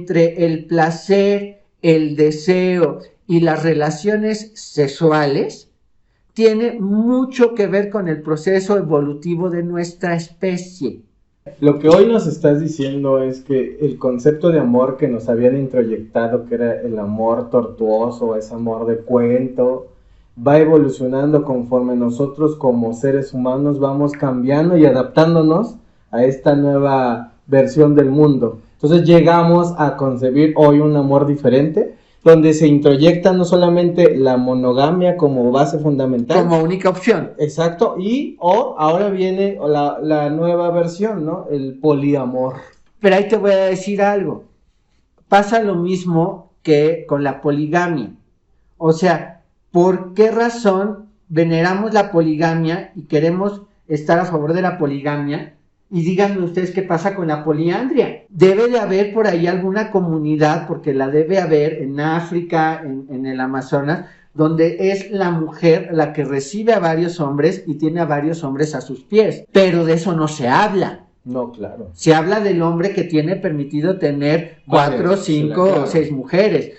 entre el placer, el deseo y las relaciones sexuales tiene mucho que ver con el proceso evolutivo de nuestra especie. Lo que hoy nos estás diciendo es que el concepto de amor que nos habían introyectado, que era el amor tortuoso, ese amor de cuento, va evolucionando conforme nosotros como seres humanos vamos cambiando y adaptándonos a esta nueva versión del mundo. Entonces llegamos a concebir hoy un amor diferente, donde se introyecta no solamente la monogamia como base fundamental, como única opción. Exacto, ahora viene la nueva versión, ¿no? El poliamor. Pero ahí te voy a decir algo. Pasa lo mismo que con la poligamia. O sea, ¿por qué razón veneramos la poligamia y queremos estar a favor de la poligamia? Y díganme ustedes qué pasa con la poliandria. Debe de haber por ahí alguna comunidad, porque la debe haber en África, en el Amazonas, donde es la mujer la que recibe a varios hombres y tiene a varios hombres a sus pies. Pero de eso no se habla. No, claro. Se habla del hombre que tiene permitido tener 4, 5 o 6 mujeres.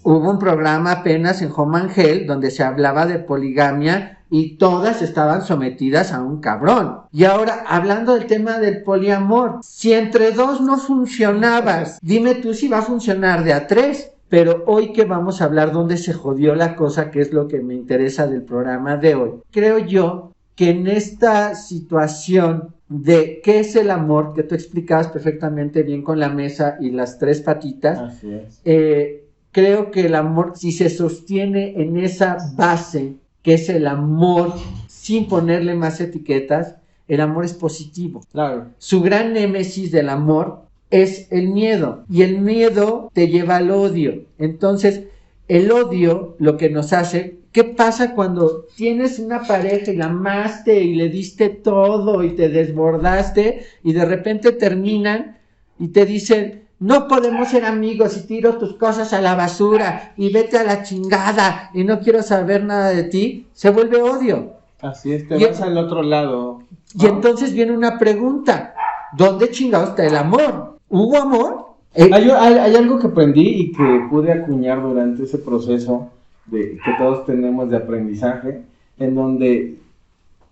Hubo un programa apenas en Home and Health donde se hablaba de poligamia y todas estaban sometidas a un cabrón. Y ahora, hablando del tema del poliamor, si entre 2 no funcionaba, dime tú si va a funcionar de a 3. Pero hoy que vamos a hablar dónde se jodió la cosa, que es lo que me interesa del programa de hoy, creo yo que en esta situación de qué es el amor, que tú explicabas perfectamente bien con la mesa y las 3 patitas, así es. Creo que el amor, si se sostiene en esa base, que es el amor, sin ponerle más etiquetas, el amor es positivo. Claro. Su gran némesis del amor es el miedo, y el miedo te lleva al odio. Entonces, el odio lo que nos hace, ¿qué pasa cuando tienes una pareja y la amaste y le diste todo y te desbordaste y de repente terminan y te dicen: no podemos ser amigos y tiro tus cosas a la basura y vete a la chingada y no quiero saber nada de ti? Se vuelve odio. Así es, te vas al otro lado. Y entonces viene una pregunta: ¿dónde chingados está el amor? ¿Hubo amor? Hay algo que aprendí y que pude acuñar durante ese proceso que todos tenemos de aprendizaje, en donde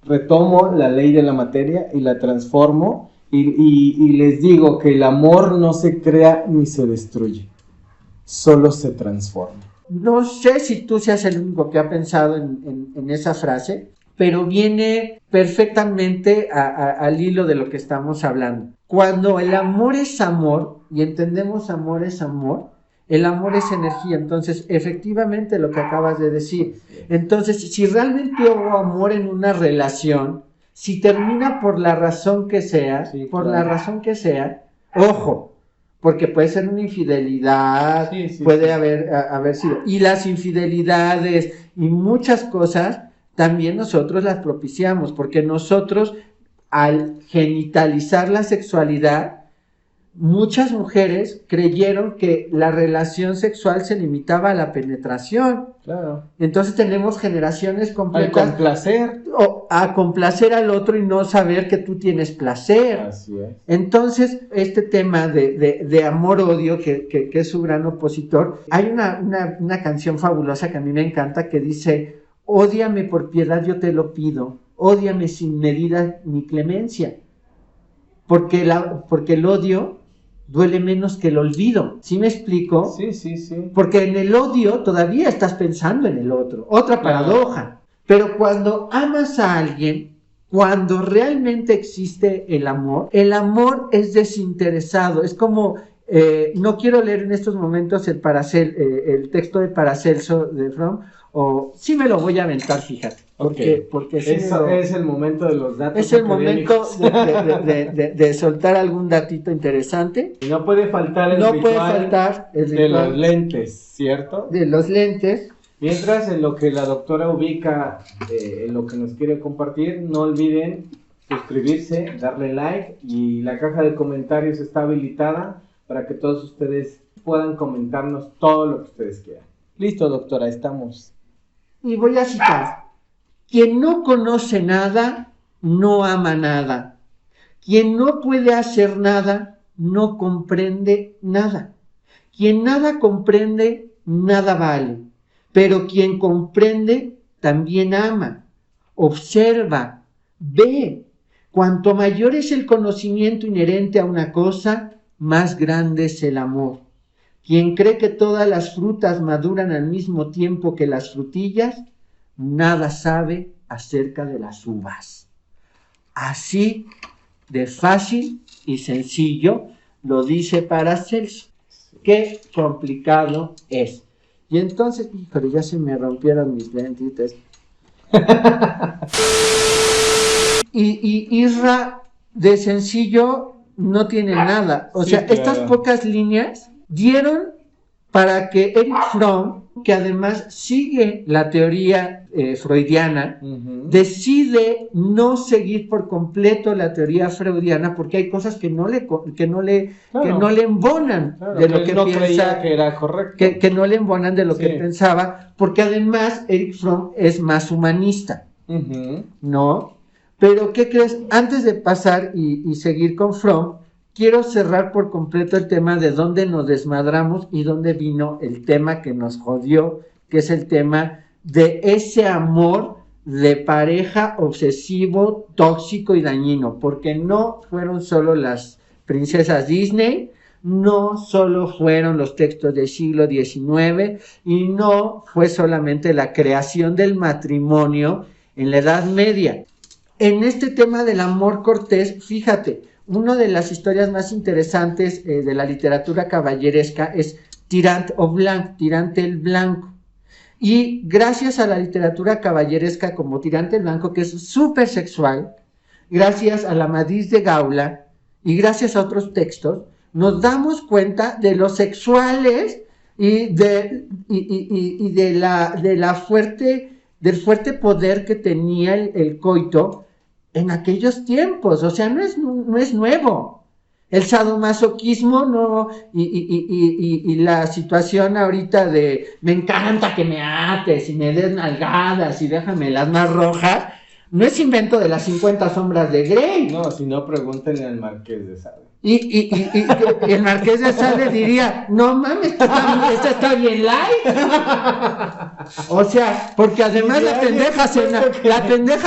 retomo la ley de la materia y la transformo. Y les digo que el amor no se crea ni se destruye, solo se transforma. No sé si tú seas el único que ha pensado en esa frase, pero viene perfectamente al hilo de lo que estamos hablando. Cuando el amor es amor, y entendemos amor es amor, el amor es energía. Entonces, efectivamente lo que acabas de decir. Entonces, si realmente hubo amor en una relación, si termina por la razón que sea, la razón que sea, ojo, porque puede ser una infidelidad, puede haber sido, y las infidelidades y muchas cosas también nosotros las propiciamos, porque nosotros al genitalizar la sexualidad, muchas mujeres creyeron que la relación sexual se limitaba a la penetración. Claro. Entonces tenemos generaciones completas a complacer al otro y no saber que tú tienes placer. Así es. Entonces, este tema de amor-odio, que es su gran opositor, hay una canción fabulosa que a mí me encanta que dice: ódiame por piedad, yo te lo pido, ódiame sin medida ni clemencia, porque el odio duele menos que el olvido. ¿Sí me explico? Sí. Porque en el odio todavía estás pensando en el otro. Otra paradoja. Pero cuando amas a alguien, cuando realmente existe el amor es desinteresado. Es como, no quiero leer en estos momentos el texto de Paracelso de Fromm, o sí me lo voy a aventar, fíjate. Porque sí es el momento de los datos. Es el momento de soltar algún datito interesante. Y no puede faltar el ritual de los lentes, ¿cierto? De los lentes. Mientras, en lo que la doctora ubica, en lo que nos quiere compartir, no olviden suscribirse, darle like, y la caja de comentarios está habilitada para que todos ustedes puedan comentarnos todo lo que ustedes quieran. Listo, doctora, estamos. Y voy a citar: quien no conoce nada, no ama nada. Quien no puede hacer nada, no comprende nada. Quien nada comprende, nada vale, pero quien comprende también ama, observa, ve. Cuanto mayor es el conocimiento inherente a una cosa, más grande es el amor. Quien cree que todas las frutas maduran al mismo tiempo que las frutillas, nada sabe acerca de las uvas. Así de fácil y sencillo lo dice Paracelso. Qué complicado es. Y entonces, pero ya se me rompieron mis lentitas. y Isra de sencillo no tiene nada. O sea, estas pocas líneas dieron para que Erich Fromm, que además sigue la teoría freudiana, decide no seguir por completo la teoría freudiana porque hay cosas que no le embonan de lo que no piensa, creía que era correcto. Que no le embonan de lo que pensaba, porque además Erich Fromm es más humanista, ¿no? Pero, ¿qué crees? Antes de pasar y seguir con Fromm, quiero cerrar por completo el tema de dónde nos desmadramos y dónde vino el tema que nos jodió, que es el tema de ese amor de pareja obsesivo, tóxico y dañino, porque no fueron solo las princesas Disney, no solo fueron los textos del siglo XIX y no fue solamente la creación del matrimonio en la Edad Media. En este tema del amor cortés, fíjate, una de las historias más interesantes de la literatura caballeresca es Tirant o Blanc, Tirante el Blanco. Y gracias a la literatura caballeresca como Tirante el Blanco, que es súper sexual, gracias a la Amadís de Gaula y gracias a otros textos, nos damos cuenta de los sexuales y del fuerte poder que tenía el coito en aquellos tiempos. O sea, no es nuevo. El sadomasoquismo no, y la situación ahorita de me encanta que me ates y me des nalgadas y déjame las más rojas, no es invento de las 50 sombras de Grey. No, si no, pregúntenle al Marqués de Sade. Y el Marqués de Sade diría, no mames, esta está bien light. O sea, porque además la pendeja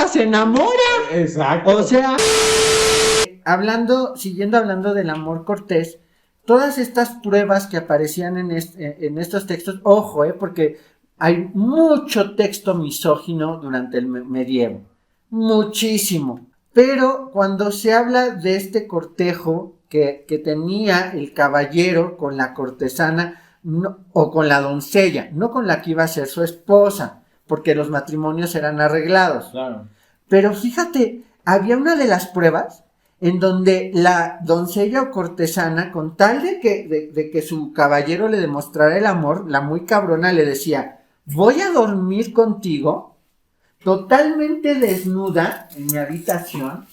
se enamora. Exacto. O sea, siguiendo hablando del amor cortés, todas estas pruebas que aparecían en estos textos, ojo, porque hay mucho texto misógino durante el medievo, muchísimo. Pero cuando se habla de este cortejo que tenía el caballero con la cortesana o con la doncella, no con la que iba a ser su esposa, porque los matrimonios eran arreglados. Claro. Pero fíjate, había una de las pruebas en donde la doncella o cortesana, con tal de que su caballero le demostrara el amor, la muy cabrona le decía, voy a dormir contigo totalmente desnuda en mi habitación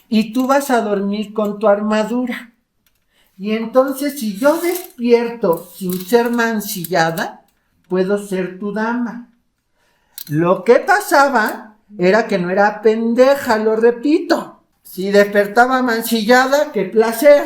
y tú vas a dormir con tu armadura. Y entonces si yo despierto sin ser mancillada, puedo ser tu dama. Lo que pasaba era que no era pendeja, lo repito. Si despertaba mancillada, qué placer.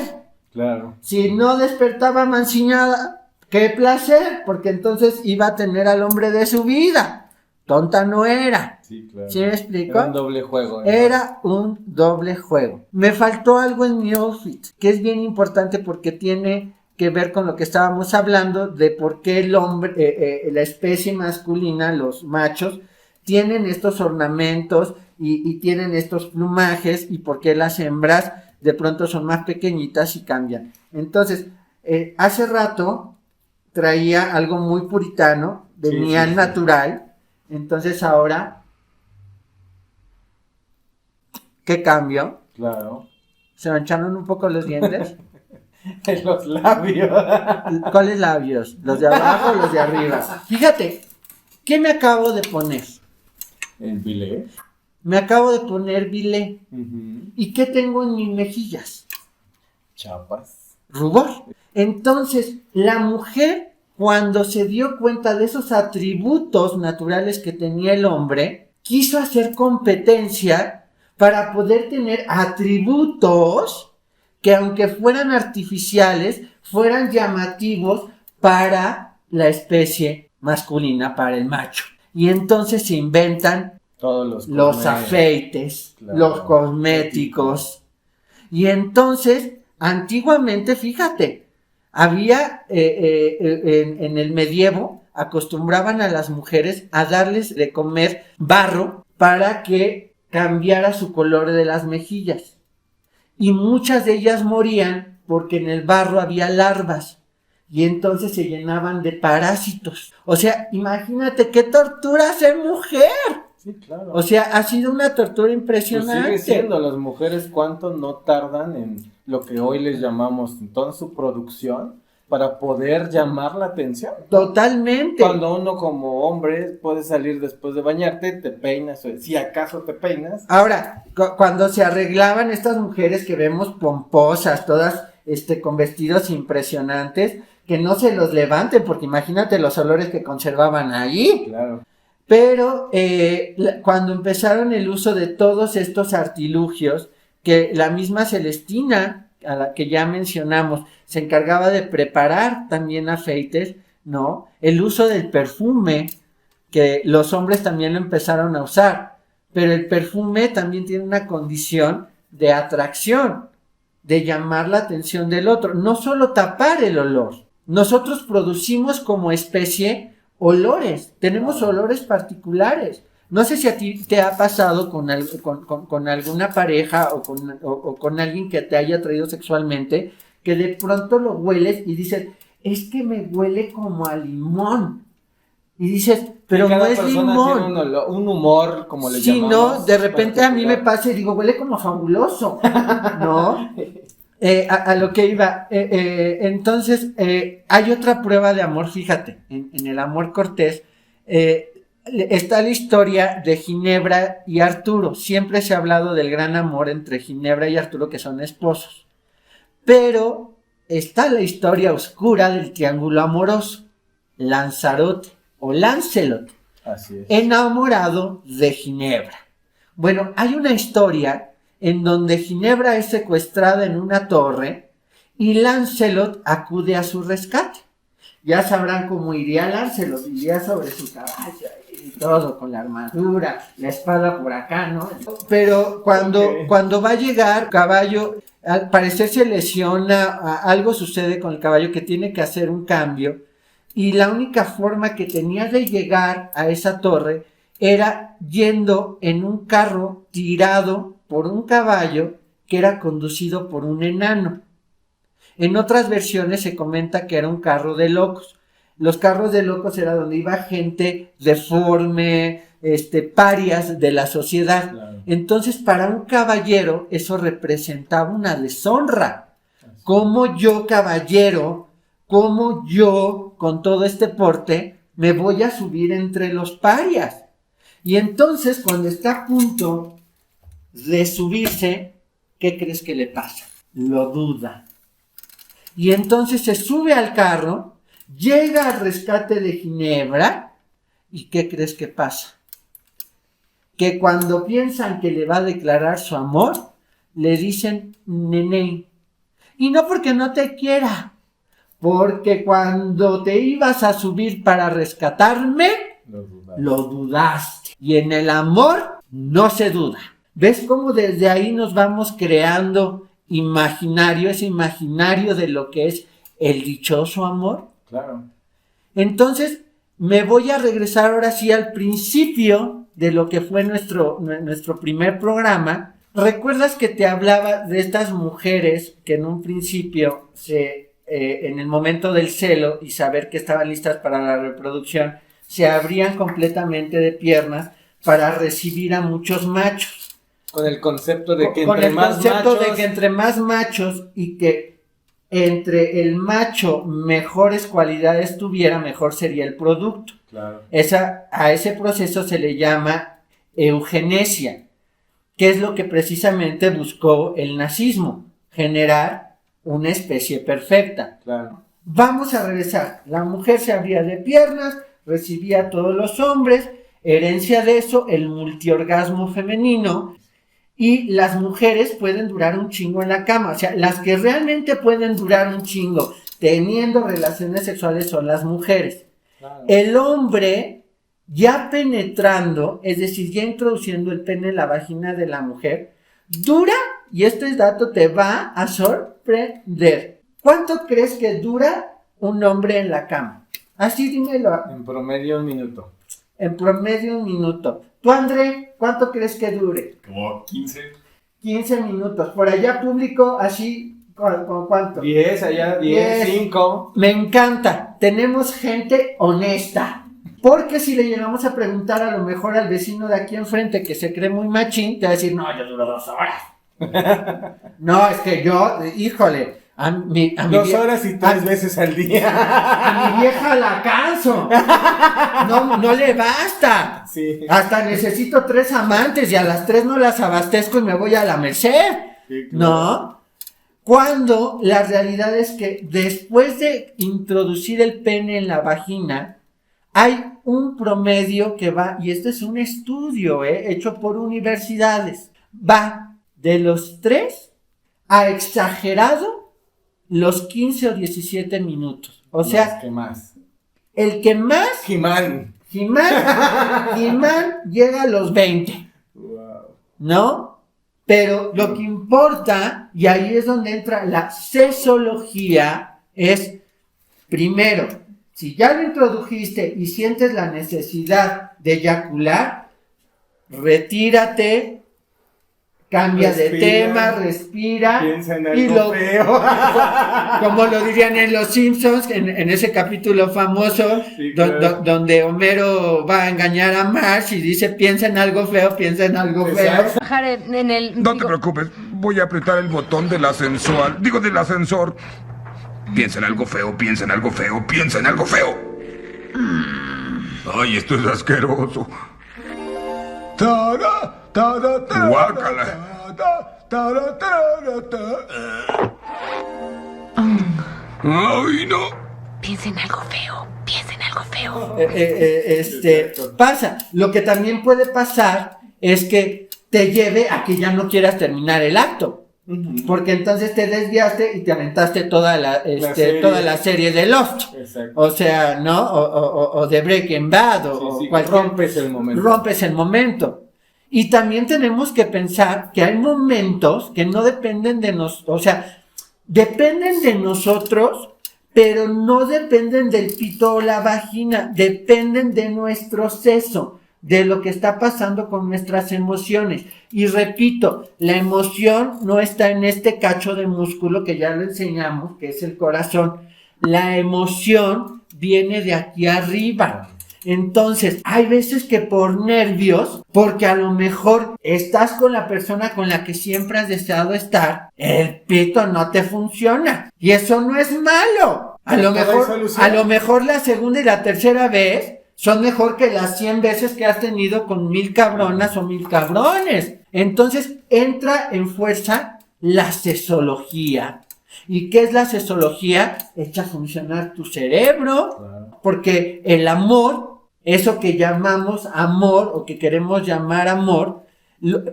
Claro. Si no despertaba mancillada, qué placer, porque entonces iba a tener al hombre de su vida. Tonta no era. Sí, claro. ¿Sí me explico? Era un doble juego. Era un doble juego. Me faltó algo en mi outfit, que es bien importante porque tiene que ver con lo que estábamos hablando de por qué el hombre, la especie masculina, los machos, tienen estos ornamentos y tienen estos plumajes y por qué las hembras de pronto son más pequeñitas y cambian. Entonces, hace rato traía algo muy puritano, de miel natural. Entonces ahora, ¿qué cambio? Claro. ¿Se mancharon un poco los dientes? En los labios. ¿Cuáles labios? ¿Los de abajo o los de arriba? Fíjate, ¿qué me acabo de poner? ¿El bilé? Me acabo de poner bilé. Uh-huh. ¿Y qué tengo en mis mejillas? Chapas. Rubor. Entonces, la mujer, cuando se dio cuenta de esos atributos naturales que tenía el hombre, quiso hacer competencia para poder tener atributos que, aunque fueran artificiales, fueran llamativos para la especie masculina, para el macho. Y entonces se inventan todos los afeites, claro, los cosméticos. Y entonces, antiguamente, fíjate, había en el medievo, acostumbraban a las mujeres a darles de comer barro para que cambiara su color de las mejillas. Y muchas de ellas morían porque en el barro había larvas. Y entonces se llenaban de parásitos. O sea, imagínate qué tortura ser mujer. Sí, claro. O sea, ha sido una tortura impresionante. Pues sigue siendo, las mujeres cuánto no tardan en lo que hoy les llamamos en toda su producción para poder llamar la atención. Totalmente. Cuando uno como hombre puede salir después de bañarte, te peinas, o si acaso te peinas. Ahora, cuando se arreglaban estas mujeres que vemos pomposas, todas con vestidos impresionantes, que no se los levanten, porque imagínate los olores que conservaban ahí. Claro. Pero cuando empezaron el uso de todos estos artilugios, que la misma Celestina, a la que ya mencionamos, se encargaba de preparar también afeites, ¿no? El uso del perfume, que los hombres también lo empezaron a usar, pero el perfume también tiene una condición de atracción, de llamar la atención del otro, no solo tapar el olor. Nosotros producimos como especie olores, tenemos olores particulares. No sé si a ti te ha pasado con alguna pareja o con alguien que te haya atraído sexualmente, que de pronto lo hueles y dices, es que me huele como a limón. Y dices, pero no es limón. Tiene un humor, como le llamamos. Sí, no, de repente a mí me pasa y digo, huele como fabuloso, ¿no? A lo que iba, entonces, hay otra prueba de amor, fíjate, en el amor cortés, está la historia de Ginebra y Arturo. Siempre se ha hablado del gran amor entre Ginebra y Arturo, que son esposos, pero está la historia oscura del triángulo amoroso, Lanzarote o Lancelot, así es, enamorado de Ginebra. Bueno, hay una historia en donde Ginebra es secuestrada en una torre y Lancelot acude a su rescate. Ya sabrán cómo iría Lancelot, iría sobre su caballo y todo, con la armadura, la espada por acá, ¿no? Pero cuando va a llegar, caballo, al parecer se lesiona, algo sucede con el caballo que tiene que hacer un cambio, y la única forma que tenía de llegar a esa torre era yendo en un carro tirado por un caballo que era conducido por un enano. En otras versiones se comenta que era un carro de locos. Los carros de locos era donde iba gente deforme, parias de la sociedad. Claro. Entonces, para un caballero eso representaba una deshonra. Como yo, caballero, como yo, con todo este porte, me voy a subir entre los parias. Y entonces, cuando está a punto de subirse, ¿qué crees que le pasa? Lo duda. Y entonces se sube al carro, llega al rescate de Ginebra, ¿y qué crees que pasa? Que cuando piensan que le va a declarar su amor, le dicen nené. Y no porque no te quiera, porque cuando te ibas a subir para rescatarme, lo dudaste. Y en el amor no se duda. ¿Ves cómo desde ahí nos vamos creando ese imaginario de lo que es el dichoso amor? Claro. Entonces, me voy a regresar ahora sí al principio de lo que fue nuestro primer programa. ¿Recuerdas que te hablaba de estas mujeres que en un principio, en el momento del celo y saber que estaban listas para la reproducción, se abrían completamente de piernas para recibir a muchos machos? Con el concepto de que entre más machos y que entre el macho mejores cualidades tuviera, mejor sería el producto. Claro. A ese proceso se le llama eugenesia, que es lo que precisamente buscó el nazismo, generar una especie perfecta. Claro. Vamos a regresar. La mujer se abría de piernas, recibía a todos los hombres, herencia de eso, el multiorgasmo femenino. Y las mujeres pueden durar un chingo en la cama. O sea, las que realmente pueden durar un chingo teniendo relaciones sexuales son las mujeres. Claro. El hombre, ya penetrando, es decir, ya introduciendo el pene en la vagina de la mujer, dura, y este dato te va a sorprender. ¿Cuánto crees que dura un hombre en la cama? Así dímelo. En promedio 1 minuto. En promedio 1 minuto. Tú, André, ¿cuánto crees que dure? Como 15. 15 minutos. Por allá público, así, ¿con cuánto? 10, allá 10, 5. Me encanta. Tenemos gente honesta. Porque si le llegamos a preguntar a lo mejor al vecino de aquí enfrente que se cree muy machín, te va a decir, no, yo duro 2 horas. No, es que yo, híjole, a mi 2 horas y 3 veces al día. A mi vieja la canso. No le basta. Sí. Hasta necesito 3 amantes y a las 3 no las abastezco y me voy a la merced. Sí, claro. ¿No? Cuando la realidad es que después de introducir el pene en la vagina, hay un promedio que va, y este es un estudio hecho por universidades, va de los 3 a exagerado los 15 o 17 minutos. O sea, ¿Qué más? el que más, He-Man. He-Man llega a los 20, Wow. ¿no? Pero lo que importa, y ahí es donde entra la sexología, es, primero, si ya lo introdujiste y sientes la necesidad de eyacular, retírate, cambia de tema, respira. Piensa en y algo feo. como lo dirían en Los Simpsons, en ese capítulo famoso, Sí, claro. donde Homero va a engañar a Marge y dice, piensa en algo feo, piensa en algo feo. Bajar en el... No te preocupes, voy a apretar el botón del ascensor. Digo, del ascensor. Piensa en algo feo, piensa en algo feo, piensa en algo feo. Ay, esto es asqueroso. Guácala. Ay, no. Piensa en algo feo, piensa en algo feo. Pasa. Lo que también puede pasar es que te lleve a que ya no quieras terminar el acto. Porque entonces te desviaste y te aventaste toda la serie de Lost. Exacto. O sea, ¿no? O de Breaking Bad o Sí, cualquier... rompes el momento. Rompes el momento. Y también tenemos que pensar que hay momentos que no dependen de nosotros, o sea, dependen de nosotros, pero no dependen del pito o la vagina, dependen de nuestro seso, de lo que está pasando con nuestras emociones. Y repito, la emoción no está en este cacho de músculo que ya lo enseñamos, que es el corazón. La emoción viene de aquí arriba. Entonces, hay veces que por nervios, porque a lo mejor estás con la persona con la que siempre has deseado estar, el pito no te funciona. Y eso no es malo. A lo mejor la segunda y la tercera vez son mejor que las 100 veces que has tenido con 1000 cabronas o 1000 cabrones. Entonces, entra en fuerza la sexología. ¿Y qué es la sexología? Echa a funcionar tu cerebro, Claro. porque el amor, eso que llamamos amor o que queremos llamar amor,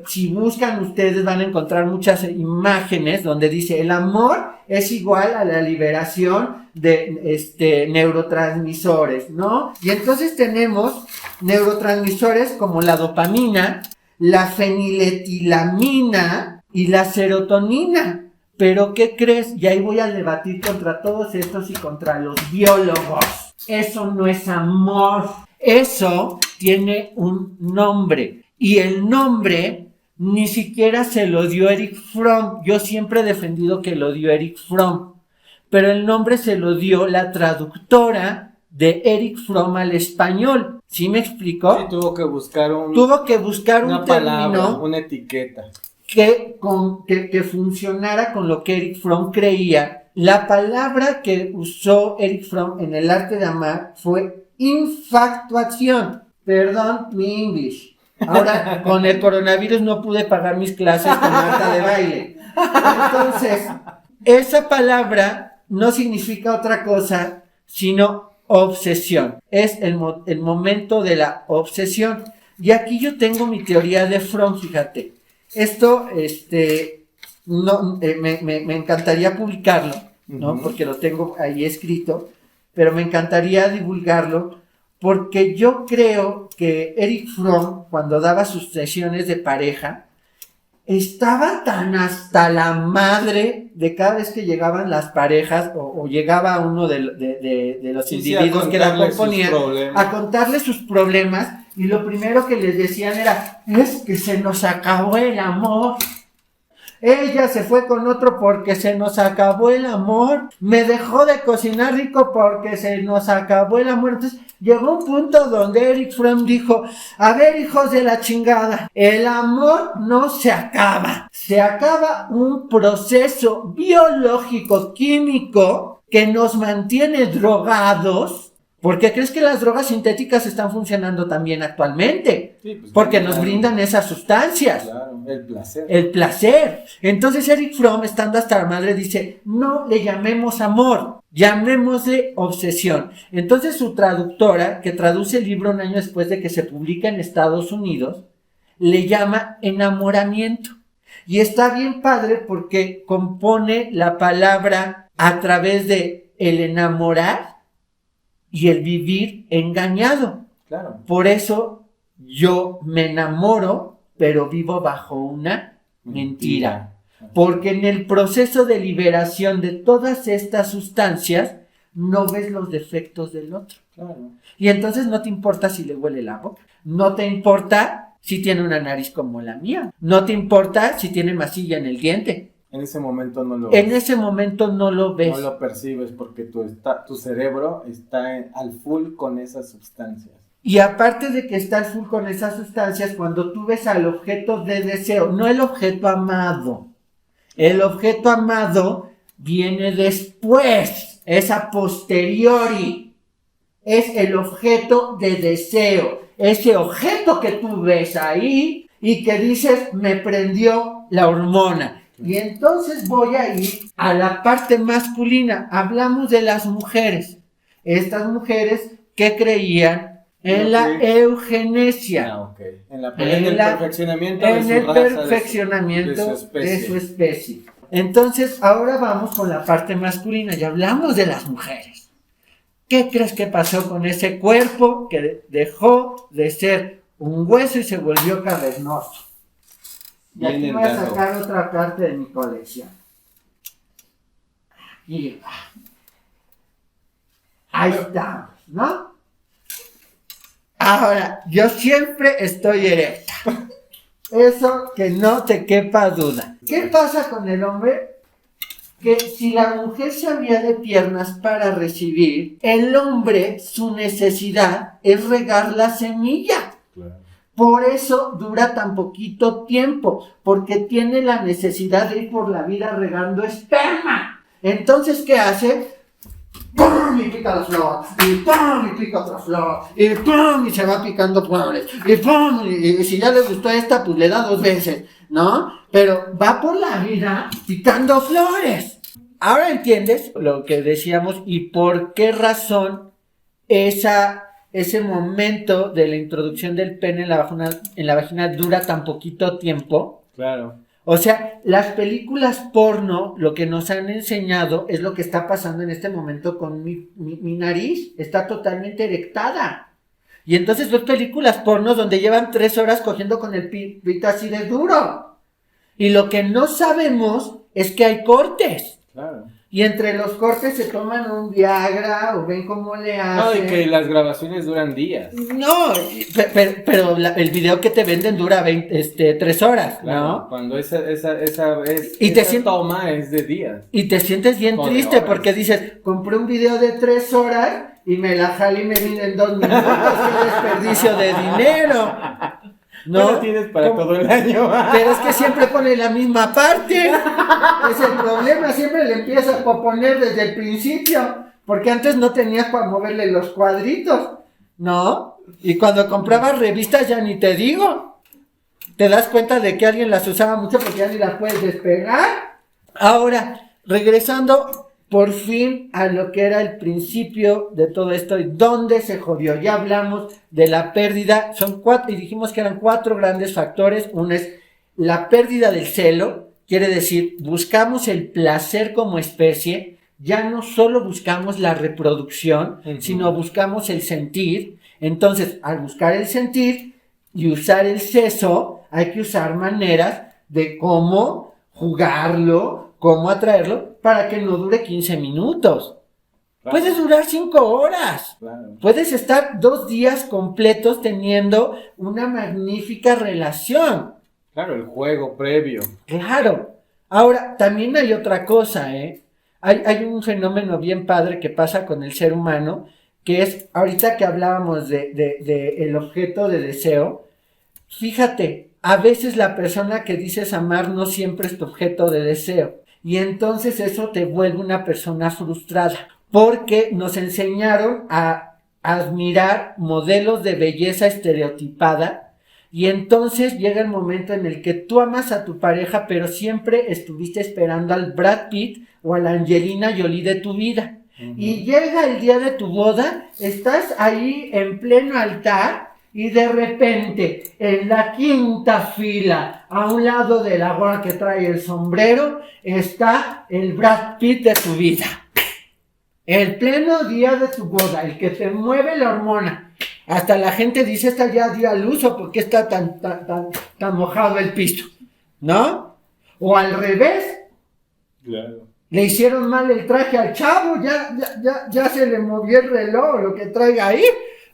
si buscan ustedes van a encontrar muchas imágenes donde dice el amor es igual a la liberación de neurotransmisores, ¿no? Y entonces tenemos neurotransmisores como la dopamina, la feniletilamina y la serotonina. Pero ¿qué crees? Y ahí voy a debatir contra todos estos y contra los biólogos. Eso no es amor. Eso tiene un nombre. Y el nombre ni siquiera se lo dio Erich Fromm. Yo siempre he defendido que lo dio Erich Fromm. Pero el nombre se lo dio la traductora de Erich Fromm al español. ¿Sí me explicó? Sí, tuvo que buscar un Una palabra, término una etiqueta. que funcionara con lo que Erich Fromm creía. La palabra que usó Erich Fromm en el arte de amar fue infatuación. Perdón mi English. Ahora, con el coronavirus no pude pagar mis clases con Marta de baile. Entonces, esa palabra no significa otra cosa sino obsesión. Es el momento de la obsesión. Y aquí yo tengo mi teoría de Fromm, fíjate. Esto, me encantaría publicarlo, ¿no? Ujú. Porque lo tengo ahí escrito, pero me encantaría divulgarlo porque yo creo que Eric Fromm, cuando daba sus sesiones de pareja, estaba tan hasta la madre de cada vez que llegaban las parejas o llegaba uno de los individuos que la componían a contarles sus problemas, y lo primero que les decían era: es que se nos acabó el amor. Ella se fue con otro porque se nos acabó el amor. Me dejó de cocinar rico porque se nos acabó el amor. Entonces llegó un punto donde Eric Fromm dijo: a ver, hijos de la chingada, el amor no se acaba. Se acaba un proceso biológico, químico, que nos mantiene drogados. ¿Por qué crees que las drogas sintéticas están funcionando también actualmente? Sí, pues, porque nos brindan esas sustancias. Claro, el placer. El placer. Entonces Eric Fromm, estando hasta la madre, dice: no le llamemos amor, llamémosle obsesión. Entonces su traductora, que traduce el libro un año después de que se publica en Estados Unidos, le llama enamoramiento. Y está bien padre porque compone la palabra a través de el enamorar y el vivir engañado. Claro. Por eso yo me enamoro, pero vivo bajo una mentira. Porque en el proceso de liberación de todas estas sustancias, no ves los defectos del otro. Claro. Y entonces no te importa si le huele la boca. No te importa si tiene una nariz como la mía. No te importa si tiene masilla en el diente. En ese momento no lo En ese momento no lo ves. no lo percibes porque tu cerebro está al full con esas sustancias. Y aparte de que está al full con esas sustancias, cuando tú ves al objeto de deseo, no el objeto amado. El objeto amado viene después, es a posteriori. Es el objeto de deseo. Ese objeto que tú ves ahí y que dices: me prendió la hormona. Y entonces voy a ir a la parte masculina. Hablamos de las mujeres. Estas mujeres que creían en la eugenesia. Ok. En el perfeccionamiento de su En el raza, perfeccionamiento de su especie. Entonces, ahora vamos con la parte masculina. Ya hablamos de las mujeres. ¿Qué crees que pasó con ese cuerpo que dejó de ser un hueso y se volvió cavernoso? Y aquí voy a sacar otra parte de mi colección. Aquí va. Ahí estamos, ¿no? Ahora, yo siempre estoy erecta. Eso que no te quepa duda. ¿Qué pasa con el hombre? Que si la mujer se abría de piernas para recibir, el hombre, su necesidad es regar la semilla. Claro. Por eso dura tan poquito tiempo, porque tiene la necesidad de ir por la vida regando esperma. Entonces, ¿qué hace? ¡Pum! Y pica la flor, y ¡pum! Y pica otra flor, y ¡pum! Y se va picando flores, y ¡pum! Y si ya le gustó esta, pues le da 2 veces, ¿no? Pero va por la vida picando flores. Ahora entiendes lo que decíamos y por qué razón ese momento de la introducción del pene en la vagina dura tan poquito tiempo. Claro. O sea, las películas porno lo que nos han enseñado es lo que está pasando en este momento con mi nariz. Está totalmente erectada. Y entonces ves películas porno donde llevan 3 horas cogiendo con el pito así de duro. Y lo que no sabemos es que hay cortes. Claro. Y entre los cortes se toman un Viagra o ven cómo le hacen. No, y que las grabaciones duran días. No, pero el video que te venden dura 3 horas, Claro, ¿no? cuando esa toma es de días. Y te sientes bien triste porque dices: compré un video de 3 horas y me la jalé y me vine en 2 minutos. ¡Qué desperdicio de dinero! No lo tienes para todo el año. Pero es que siempre pone la misma parte. Es el problema, siempre le empiezas a poner desde el principio. Porque antes no tenías para moverle los cuadritos, ¿no? Y cuando comprabas revistas ya ni te digo. Te das cuenta de que alguien las usaba mucho porque ya ni las puedes despegar. Ahora, regresando por fin a lo que era el principio de todo esto y dónde se jodió. Ya hablamos de la pérdida, son 4, y dijimos que eran 4 grandes factores. Uno es la pérdida del celo, quiere decir, buscamos el placer como especie, ya no solo buscamos la reproducción, sino buscamos el sentir. Entonces, al buscar el sentir y usar el seso, hay que usar maneras de cómo jugarlo, cómo atraerlo, para que no dure 15 minutos. Claro. Puedes durar 5 horas. Claro. Puedes estar 2 días completos teniendo una magnífica relación. Claro, el juego previo. Claro. Ahora, también hay otra cosa, Hay un fenómeno bien padre que pasa con el ser humano, que es, ahorita que hablábamos de el objeto de deseo, fíjate, a veces la persona que dices amar no siempre es tu objeto de deseo, y entonces eso te vuelve una persona frustrada, porque nos enseñaron a admirar modelos de belleza estereotipada, y entonces llega el momento en el que tú amas a tu pareja, pero siempre estuviste esperando al Brad Pitt o a la Angelina Jolie de tu vida. Y llega el día de tu boda, estás ahí en pleno altar y de repente en la quinta fila, a un lado de la gorra que trae el sombrero, está el Brad Pitt de tu vida. El pleno día de tu boda, el que te mueve la hormona. Hasta la gente dice, esta ya dio a luz, o por qué está tan mojado el piso, ¿no? O al revés. Claro. Le hicieron mal el traje al chavo, ya se le movió el reloj, lo que traiga ahí,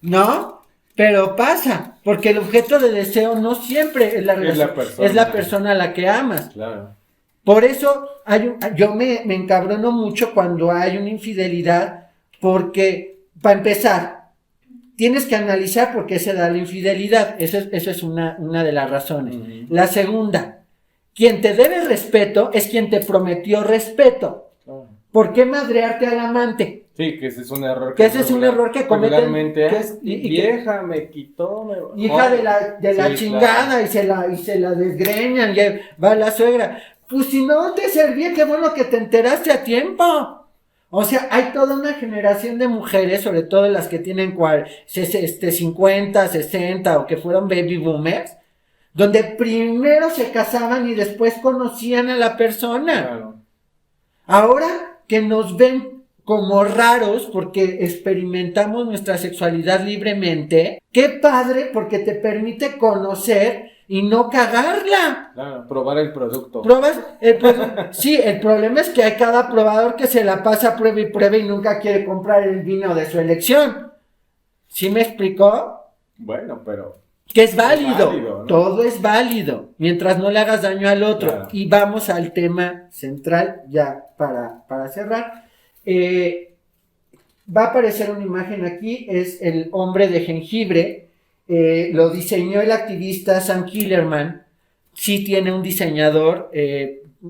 ¿no? Pero pasa, porque el objeto de deseo no siempre es la persona a la que amas. Claro. Por eso yo me encabrono mucho cuando hay una infidelidad, porque, para empezar, tienes que analizar por qué se da la infidelidad. Esa es una de las razones. La segunda, quien te debe respeto es quien te prometió respeto. ¿Por qué madrearte al amante? Sí, que ese es un error. Que ese es un error que cometen. Vieja, me quitó. Hija de la chingada, claro. y se la desgreñan, y va la suegra. Pues si no te servía, qué bueno que te enteraste a tiempo. O sea, hay toda una generación de mujeres, sobre todo las que tienen 50, 60 o que fueron baby boomers, donde primero se casaban y después conocían a la persona. Claro. Ahora que nos ven como raros porque experimentamos nuestra sexualidad libremente, qué padre porque te permite conocer y no cagarla. Claro, probar el producto. Pruebas el producto. Sí, el problema es que hay cada probador que se la pasa prueba y nunca quiere comprar el vino de su elección. ¿Sí me explicó? Bueno, pero... Que es válido, ¿no? Todo es válido, mientras no le hagas daño al otro. Claro. Y vamos al tema central ya para cerrar. Va a aparecer una imagen aquí, es el hombre de jengibre. Lo diseñó el activista Sam Killerman. Sí tiene un diseñador,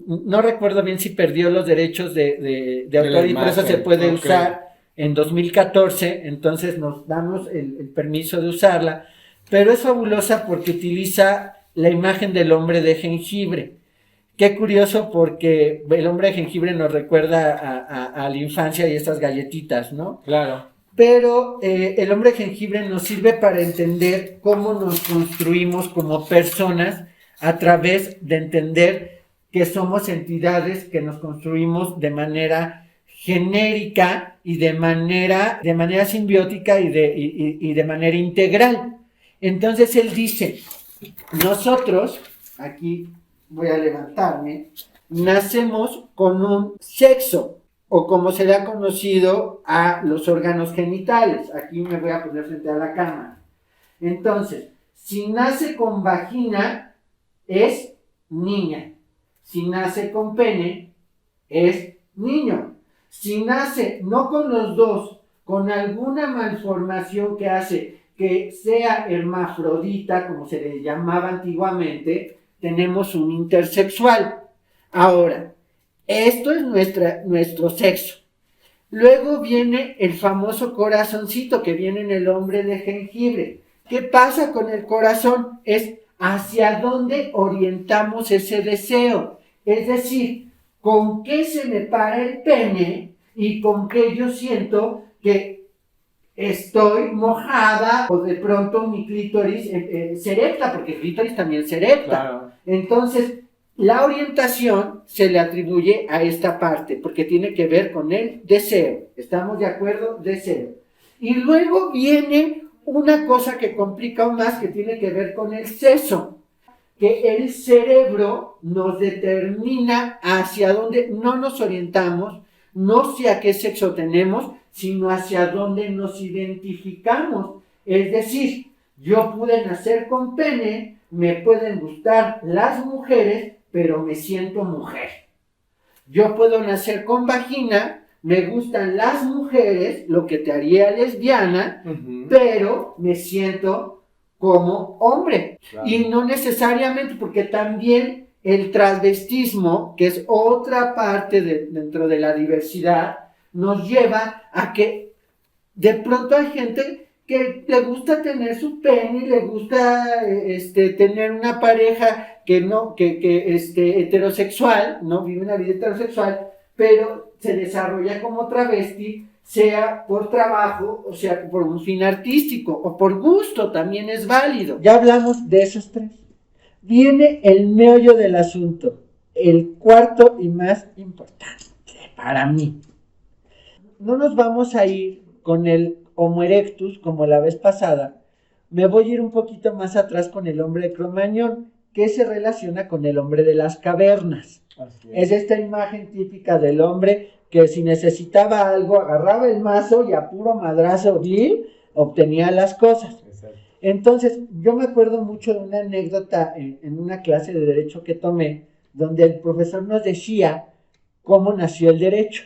no recuerdo bien si perdió los derechos de autor y por eso se puede usar en 2014, entonces nos damos el permiso de usarla, pero es fabulosa porque utiliza la imagen del hombre de jengibre. Qué curioso porque el hombre de jengibre nos recuerda a la infancia y estas galletitas, ¿no? Claro. Pero el hombre de jengibre nos sirve para entender cómo nos construimos como personas a través de entender que somos entidades que nos construimos de manera genérica y de manera simbiótica y de manera integral. Entonces él dice, nosotros, aquí voy a levantarme, nacemos con un sexo, o como se le ha conocido a los órganos genitales. Aquí me voy a poner frente a la cámara. Entonces, si nace con vagina, es niña. Si nace con pene, es niño. Si nace no con los dos, con alguna malformación que hace que sea hermafrodita, como se le llamaba antiguamente, tenemos un intersexual. Ahora, esto es nuestro sexo. Luego viene el famoso corazoncito que viene en el hombre de jengibre. ¿Qué pasa con el corazón? Es hacia dónde orientamos ese deseo. Es decir, con qué se me para el pene y con qué yo siento que estoy mojada o de pronto mi clítoris se erecta, porque el clítoris también se erecta. Claro. Entonces, La orientación se le atribuye a esta parte, porque tiene que ver con el deseo. ¿Estamos de acuerdo? Deseo. Y luego viene una cosa que complica aún más, que tiene que ver con el seso, que el cerebro nos determina hacia dónde no nos orientamos, no sé a qué sexo tenemos, sino hacia dónde nos identificamos. Es decir, yo pude nacer con pene, me pueden gustar las mujeres, pero me siento mujer. Yo puedo nacer con vagina, me gustan las mujeres, lo que te haría lesbiana, pero me siento como hombre. Claro. Y no necesariamente, porque también el transvestismo, que es otra parte dentro de la diversidad, nos lleva a que de pronto hay gente que le gusta tener su pene, le gusta tener una pareja que heterosexual, no vive una vida heterosexual, pero se desarrolla como travesti, sea por trabajo, o sea por un fin artístico, o por gusto, también es válido. Ya hablamos de esos tres. Viene el meollo del asunto, el cuarto y más importante para mí. No nos vamos a ir con el Homo erectus como la vez pasada. Me voy a ir un poquito más atrás con el hombre de Cromañón, que se relaciona con el hombre de las cavernas. Es esta imagen típica del hombre que si necesitaba algo agarraba el mazo y a puro madrazo vil obtenía las cosas. Exacto. Entonces yo me acuerdo mucho de una anécdota en una clase de derecho que tomé, donde el profesor nos decía cómo nació el derecho.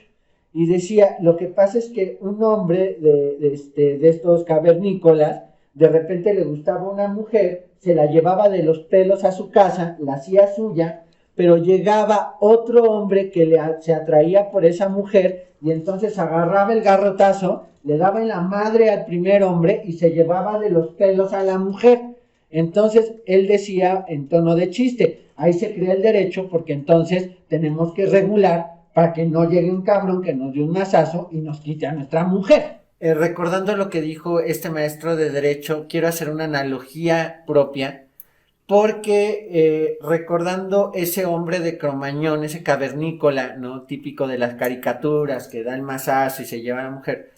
Y decía, lo que pasa es que un hombre de estos cavernícolas, de repente le gustaba una mujer, se la llevaba de los pelos a su casa, la hacía suya, pero llegaba otro hombre que se atraía por esa mujer, y entonces agarraba el garrotazo, le daba en la madre al primer hombre, y se llevaba de los pelos a la mujer. Entonces, él decía en tono de chiste, ahí se crea el derecho, porque entonces tenemos que regular para que no llegue un cabrón que nos dé un mazazo y nos quite a nuestra mujer. Recordando lo que dijo este maestro de Derecho, quiero hacer una analogía propia, porque recordando ese hombre de Cromañón, ese cavernícola, ¿no? Típico de las caricaturas, que da el mazazo y se lleva a la mujer,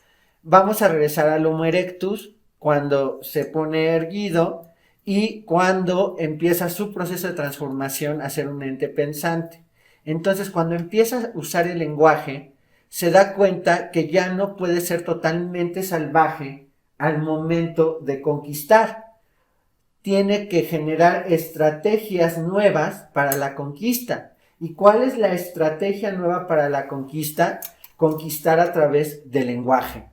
vamos a regresar al Homo erectus, cuando se pone erguido y cuando empieza su proceso de transformación a ser un ente pensante. Entonces, cuando empieza a usar el lenguaje, se da cuenta que ya no puede ser totalmente salvaje al momento de conquistar. Tiene que generar estrategias nuevas para la conquista. ¿Y cuál es la estrategia nueva para la conquista? Conquistar a través del lenguaje.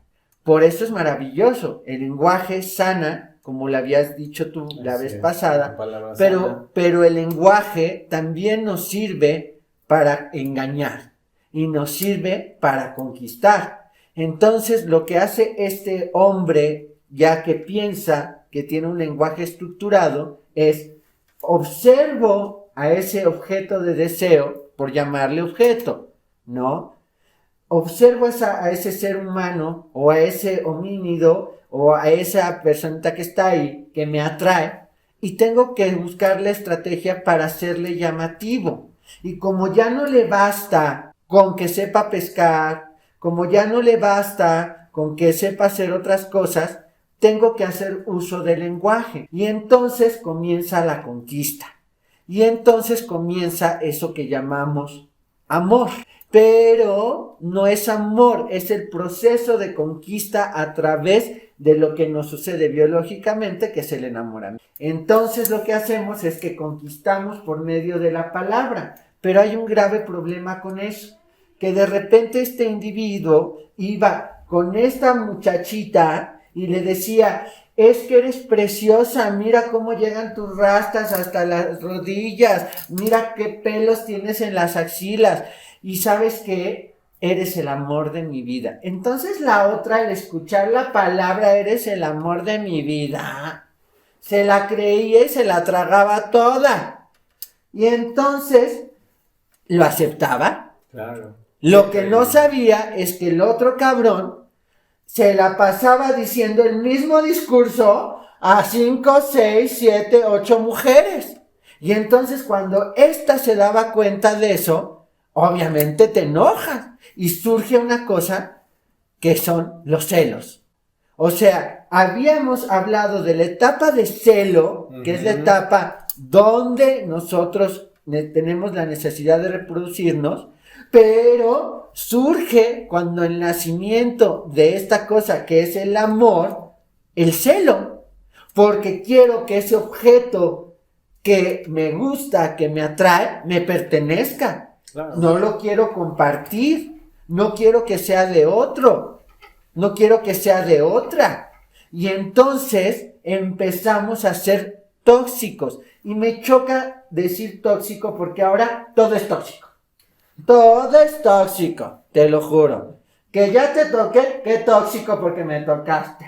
Por eso es maravilloso. El lenguaje sana, como lo habías dicho tú la vez pasada, pero el lenguaje también nos sirve para engañar y nos sirve para conquistar. Entonces, lo que hace este hombre, ya que piensa que tiene un lenguaje estructurado, es observo a ese objeto de deseo, por llamarle objeto, ¿no? Observo a ese ser humano, o a ese homínido, o a esa persona que está ahí, que me atrae, y tengo que buscar la estrategia para hacerle llamativo. Y como ya no le basta con que sepa pescar, como ya no le basta con que sepa hacer otras cosas, tengo que hacer uso del lenguaje. Y entonces comienza la conquista. Y entonces comienza eso que llamamos amor. Pero no es amor, es el proceso de conquista a través de lo que nos sucede biológicamente, que es el enamoramiento. Entonces lo que hacemos es que conquistamos por medio de la palabra, pero hay un grave problema con eso, que de repente este individuo iba con esta muchachita y le decía, es que eres preciosa, mira cómo llegan tus rastas hasta las rodillas, mira qué pelos tienes en las axilas, y sabes que eres el amor de mi vida. Entonces la otra, al escuchar la palabra eres el amor de mi vida, se la creía y se la tragaba toda. Y entonces lo aceptaba. Claro. Lo que no sabía es que el otro cabrón se la pasaba diciendo el mismo discurso a 5, 6, 7, 8 mujeres. Y entonces cuando ésta se daba cuenta de eso, obviamente te enojas y surge una cosa que son los celos. O sea, habíamos hablado de la etapa de celo, que es la etapa donde nosotros tenemos la necesidad de reproducirnos, pero surge cuando el nacimiento de esta cosa que es el amor, el celo, porque quiero que ese objeto que me gusta, que me atrae, me pertenezca. Claro. No lo quiero compartir, no quiero que sea de otro, no quiero que sea de otra. Y entonces empezamos a ser tóxicos. Y me choca decir tóxico porque ahora todo es tóxico. Todo es tóxico, te lo juro. Que ya te toqué, qué tóxico porque me tocaste.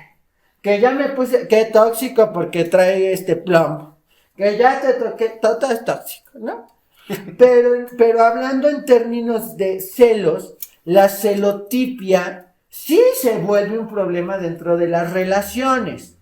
Que ya me puse, qué tóxico porque trae plom. Que ya te toqué, todo es tóxico, ¿no? Pero hablando en términos de celos, la celotipia sí se vuelve un problema dentro de las relaciones.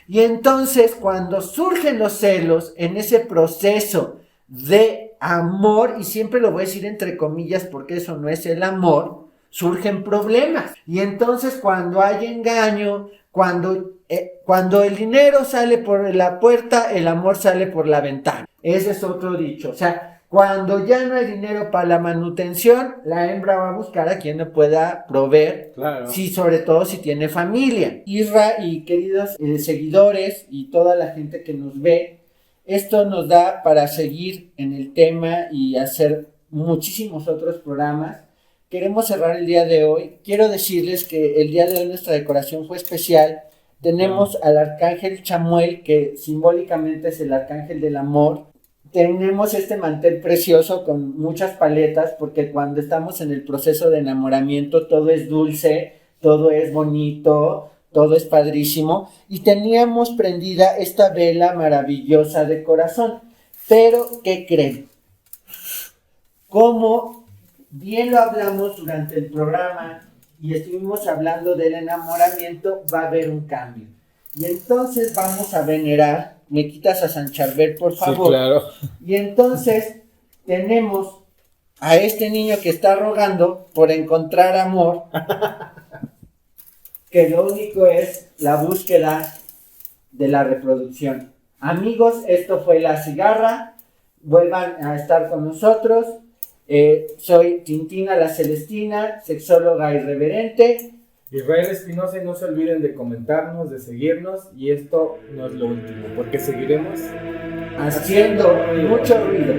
Y entonces cuando surgen los celos en ese proceso de amor, y siempre lo voy a decir entre comillas porque eso no es el amor, surgen problemas. Y entonces cuando hay engaño, cuando el dinero sale por la puerta, el amor sale por la ventana. Ese es otro dicho. O sea, cuando ya no hay dinero para la manutención, la hembra va a buscar a quien le pueda proveer, claro. Sí, sobre todo si tiene familia. Isra y queridos seguidores y toda la gente que nos ve, esto nos da para seguir en el tema y hacer muchísimos otros programas. Queremos cerrar el día de hoy. Quiero decirles que el día de hoy nuestra decoración fue especial. Tenemos al arcángel Chamuel, que simbólicamente es el arcángel del amor. Tenemos este mantel precioso con muchas paletas, porque cuando estamos en el proceso de enamoramiento todo es dulce, todo es bonito, todo es padrísimo. Y teníamos prendida esta vela maravillosa de corazón. Pero, ¿qué creen? Como bien lo hablamos durante el programa y estuvimos hablando del enamoramiento, va a haber un cambio. Y entonces vamos a venerar, me quitas a San Charbel, por favor. Sí, claro. Y entonces tenemos a este niño que está rogando por encontrar amor, que lo único es la búsqueda de la reproducción. Amigos, esto fue La Cigarra, vuelvan a estar con nosotros. Soy Tintina la Celestina, sexóloga irreverente. Israel Espinosa, y no se olviden de comentarnos, de seguirnos, y esto no es lo último, porque seguiremos haciendo mucho ruido.